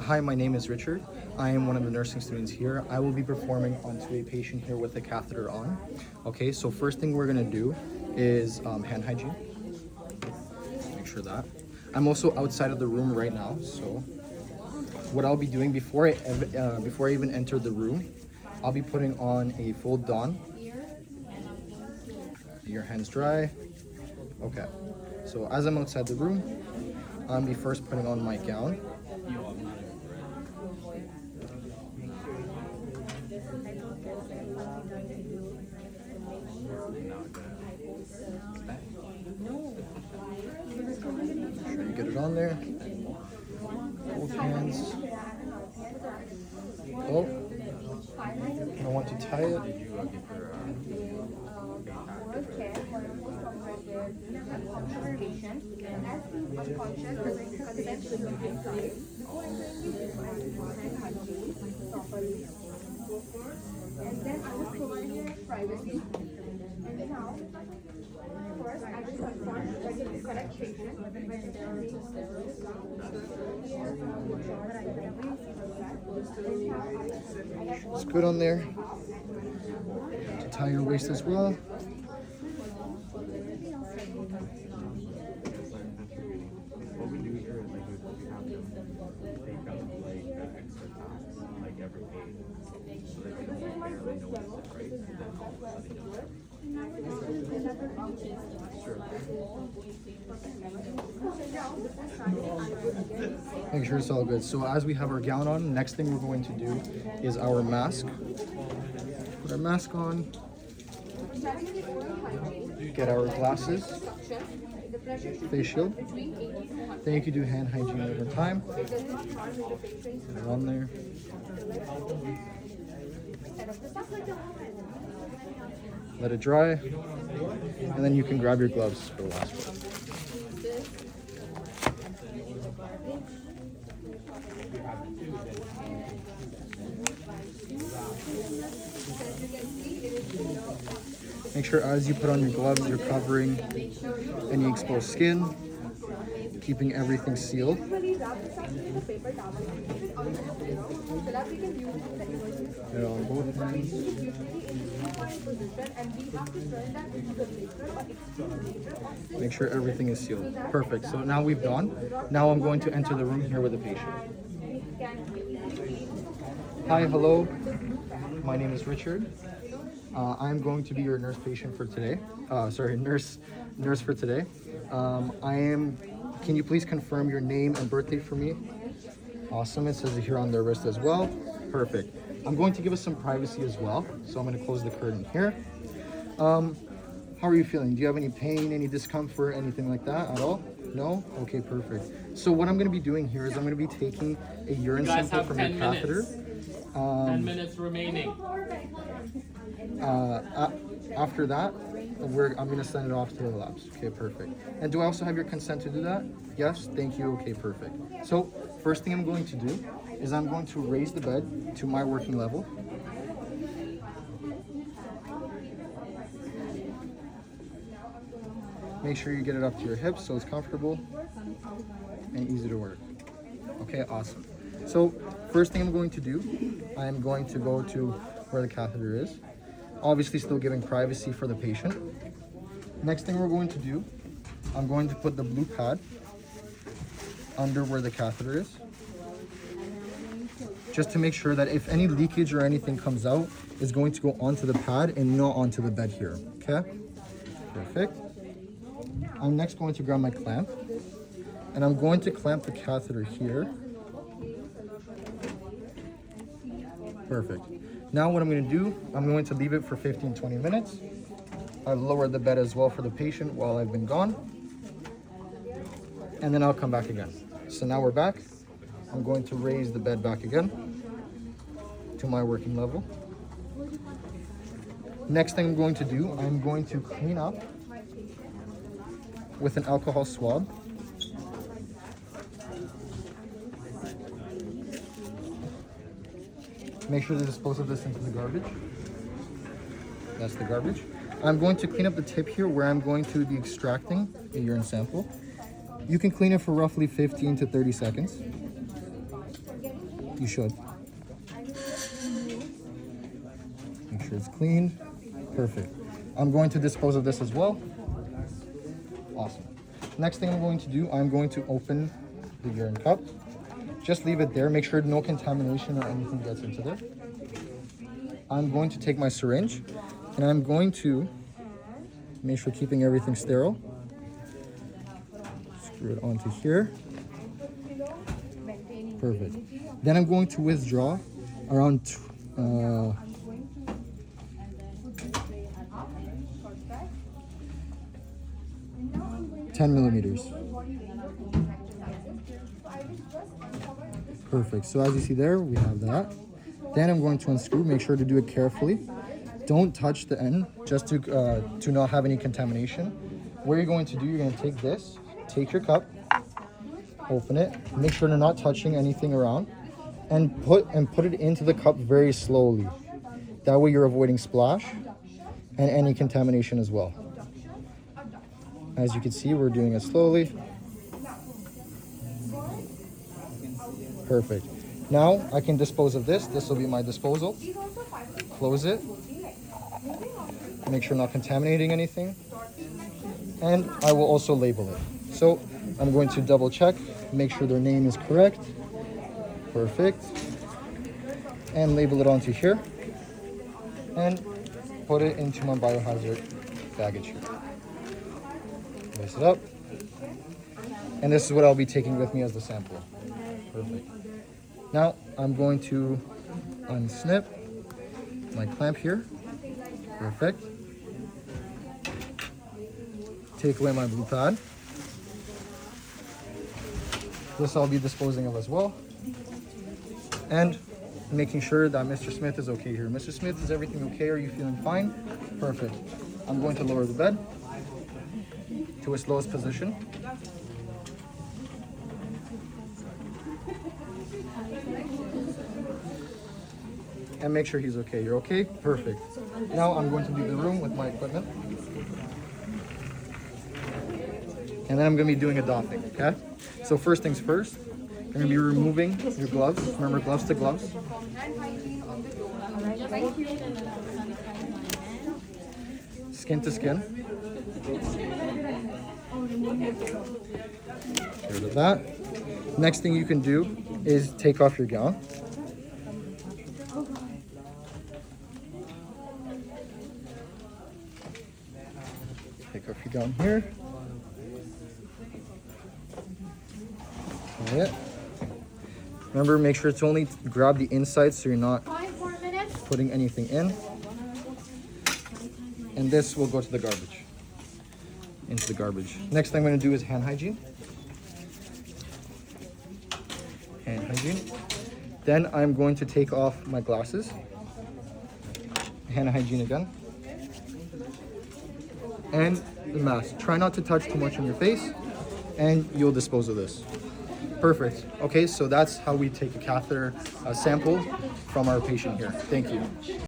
Hi, my name is Richard. I am one of the nursing students here. I will be performing onto a patient here with a catheter on. Okay, so first thing we're gonna do is hand hygiene. Make sure that. I'm also outside of the room right now, so what I'll be doing before I even enter the room, I'll be putting on a full don. Your hands dry. Okay, so as I'm outside the room, I'll be first putting on my gown. Make sure you get it on there. Both hands. Oh, I want to tie it. And then I will provide you privacy. And now, first I will confirm that it is correct patient. It's good on there. To tie your waist as well. What we do here is we have them take out extra tasks every day so that they don't barely notice it, right? So then all of a sudden you'll start. Make sure it's all good. So as we have our gown on, next thing we're going to do is our mask. Put our mask on. Get our glasses. Face shield. Then you can do hand hygiene over time. Put it on there. Let it dry. And then you can grab your gloves for the last one. Make sure as you put on your gloves, you're covering any exposed skin, keeping everything sealed. Get on both hands. Make sure everything is sealed. Perfect. So now we've done. Now I'm going to enter the room here with the patient. Hi, hello. My name is Richard. I'm going to be your nurse patient for today. Nurse for today. Can you please confirm your name and birthday for me? Awesome, it says it here on their wrist as well. Perfect. I'm going to give us some privacy as well. So I'm going to close the curtain here. How are you feeling? Do you have any pain, any discomfort, anything like that at all? No? Okay, perfect. So what I'm going to be doing here is I'm going to be taking a urine sample from your catheter. 10 minutes remaining. After that, I'm going to send it off to the labs. Okay, perfect. And do I also have your consent to do that? Yes? Thank you. Okay, perfect. So first thing I'm going to do is I'm going to raise the bed to my working level. Make sure you get it up to your hips so it's comfortable and easy to work. Okay, awesome. So first thing I'm going to do, I'm going to go to where the catheter is. Obviously still giving privacy for the patient. Next thing we're going to do, I'm going to put the blue pad under where the catheter is. Just to make sure that if any leakage or anything comes out, it's going to go onto the pad and not onto the bed here, okay? Perfect. I'm next going to grab my clamp and I'm going to clamp the catheter here. Perfect. Now what I'm going to do, I'm going to leave it for 15-20 minutes. I've lowered the bed as well for the patient while I've been gone. And then I'll come back again. So now we're back. I'm going to raise the bed back again to my working level. Next thing I'm going to do, I'm going to clean up with an alcohol swab. Make sure to dispose of this into the garbage. That's the garbage. I'm going to clean up the tip here where I'm going to be extracting a urine sample. You can clean it for roughly 15 to 30 seconds. You should. Make sure it's clean. Perfect. I'm going to dispose of this as well. Awesome. Next thing I'm going to do, I'm going to open the urine cup. Just leave it there. Make sure no contamination or anything gets into there. I'm going to take my syringe and I'm going to make sure keeping everything sterile. Screw it onto here. Perfect. Then I'm going to withdraw around 10 millimeters. Perfect. So as you see there, we have that. Then I'm going to unscrew. Make sure to do it carefully. Don't touch the end, just to not have any contamination. What you're going to do, you're going to take this, take your cup, open it, make sure you're not touching anything around, and put it into the cup very slowly. That way you're avoiding splash and any contamination as well. As you can see, we're doing it slowly. Perfect. Now I can dispose of this. This will be my disposal. Close it. Make sure I'm not contaminating anything. And I will also label it. So I'm going to double check, make sure their name is correct. Perfect. And label it onto here. And put it into my biohazard baggage here. Lace it up. And this is what I'll be taking with me as the sample. Perfect. Now I'm going to unsnip my clamp here. Perfect. Take away my blue pad. This I'll be disposing of as well. And making sure that Mr. Smith is okay here. Mr. Smith, is everything okay? Are you feeling fine? Perfect. I'm going to lower the bed to its lowest position. And make sure he's okay. You're okay? Perfect. Now I'm going to leave the room with my equipment. And then I'm going to be doing a doffing, okay? So first things first, you're going to be removing your gloves. Remember, gloves to gloves. Skin to skin. Get rid of that. Next thing you can do is take off your gown. Take off your gown here. Got it. Remember, make sure to only grab the inside so you're not putting anything in. And this will go to the garbage. Into the garbage. Next thing I'm going to do is hand hygiene. Hand hygiene. Then I'm going to take off my glasses. Hand hygiene again. And the mask. Try not to touch too much on your face, and you'll dispose of this. Perfect. Okay, so that's how we take a catheter sample from our patient here. Thank you.